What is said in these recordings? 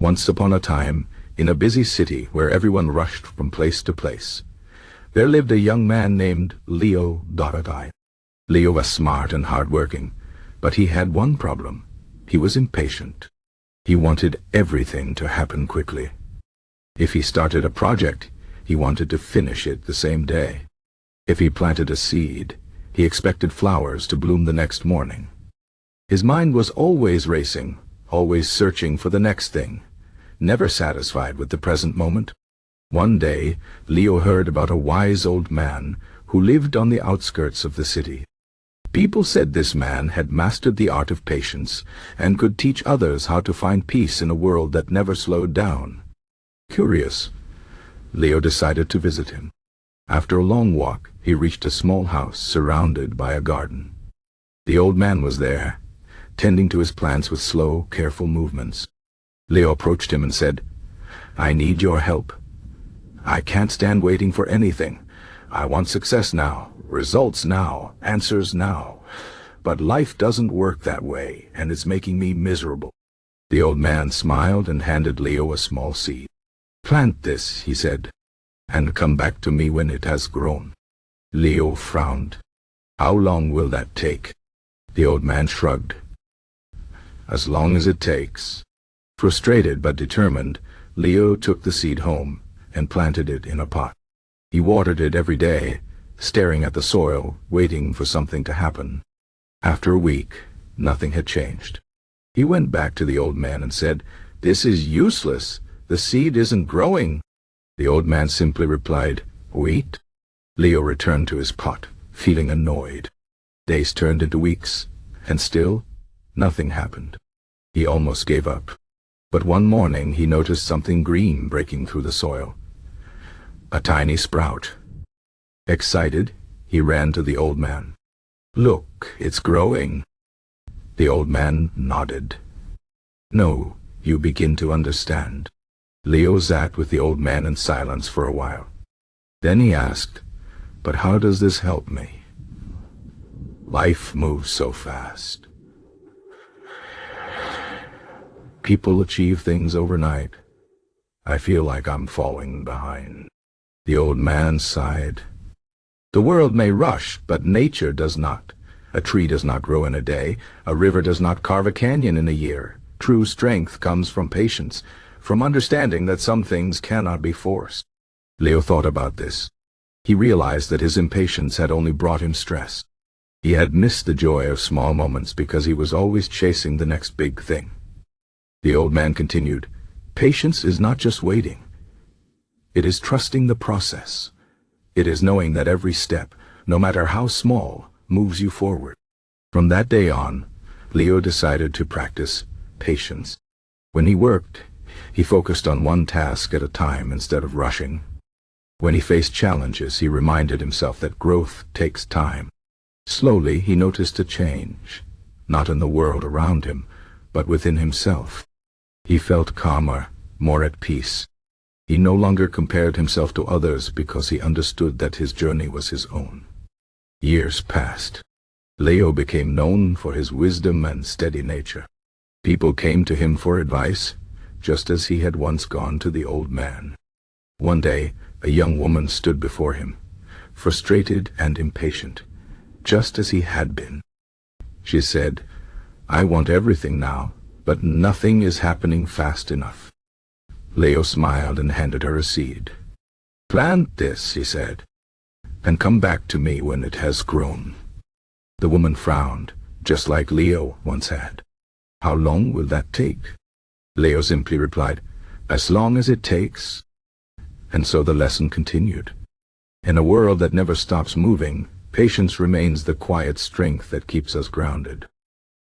Once upon a time, in a busy city where everyone rushed from place to place, there lived a young man named Leo. Leo was smart and hardworking, but he had one problem. He was impatient. He wanted everything to happen quickly. If he started a project, he wanted to finish it the same day. If he planted a seed, he expected flowers to bloom the next morning. His mind was always racing, always searching for the next thing, never satisfied with the present moment. One day, Leo heard about a wise old man who lived on the outskirts of the city. People said this man had mastered the art of patience and could teach others how to find peace in a world that never slowed down. Curious, Leo decided to visit him. After a long walk, he reached a small house surrounded by a garden. The old man was there, tending to his plants with slow, careful movements. Leo approached him and said, "I need your help. I can't stand waiting for anything. I want success now, results now, answers now. But life doesn't work that way, and it's making me miserable." The old man smiled and handed Leo a small seed. "Plant this," he said, "and come back to me when it has grown." Leo frowned. "How long will that take?" The old man shrugged. "As long as it takes." Frustrated but determined, Leo took the seed home and planted it in a pot. He watered it every day, staring at the soil, waiting for something to happen. After a week, nothing had changed. He went back to the old man and said, "This is useless. The seed isn't growing." The old man simply replied, "Wait." Leo returned to his pot, feeling annoyed. Days turned into weeks, and still, nothing happened. He almost gave up. But one morning he noticed something green breaking through the soil. A tiny sprout. Excited, he ran to the old man. "Look, it's growing." The old man nodded. "No, you begin to understand." Leo sat with the old man in silence for a while. Then he asked, "But how does this help me? Life moves so fast. People achieve things overnight. I feel like I'm falling behind." The old man sighed. "The world may rush, but nature does not. A tree does not grow in a day. A river does not carve a canyon in a year. True strength comes from patience, from understanding that some things cannot be forced." Leo thought about this. He realized that his impatience had only brought him stress. He had missed the joy of small moments because he was always chasing the next big thing. The old man continued, "Patience is not just waiting. It is trusting the process. It is knowing that every step, no matter how small, moves you forward." From that day on, Leo decided to practice patience. When he worked, he focused on one task at a time instead of rushing. When he faced challenges, he reminded himself that growth takes time. Slowly, he noticed a change, not in the world around him, but within himself. He felt calmer, more at peace. He no longer compared himself to others because he understood that his journey was his own. Years passed. Leo became known for his wisdom and steady nature. People came to him for advice, just as he had once gone to the old man. One day, a young woman stood before him, frustrated and impatient, just as he had been. She said, "I want everything now, but nothing is happening fast enough." Leo smiled and handed her a seed. "Plant this," he said, "and come back to me when it has grown." The woman frowned, just like Leo once had. "How long will that take?" Leo simply replied, "As long as it takes." And so the lesson continued. In a world that never stops moving, patience remains the quiet strength that keeps us grounded.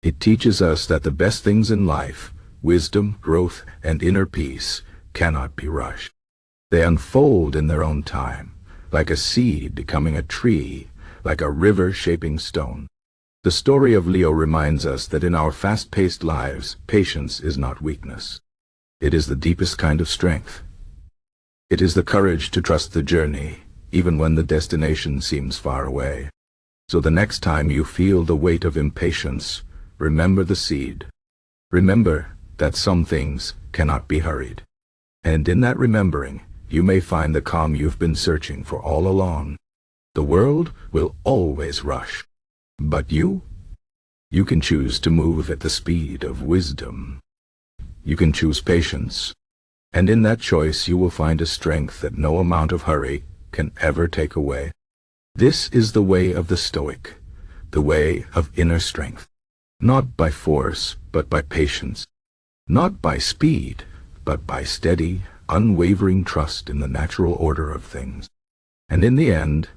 It teaches us that the best things in life, wisdom, growth, and inner peace, cannot be rushed. They unfold in their own time, like a seed becoming a tree, like a river shaping stone. The story of Leo reminds us that in our fast-paced lives, patience is not weakness. It is the deepest kind of strength. It is the courage to trust the journey, even when the destination seems far away. So the next time you feel the weight of impatience, remember the seed. Remember that some things cannot be hurried. And in that remembering, you may find the calm you've been searching for all along. The world will always rush, but you can choose to move at the speed of wisdom. You can choose patience, and in that choice you will find a strength that no amount of hurry can ever take away. This is the way of the Stoic, the way of inner strength, not by force, but by patience, not by speed, but by steady, unwavering trust in the natural order of things. And in the end,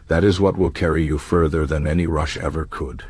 that is what will carry you further than any rush ever could.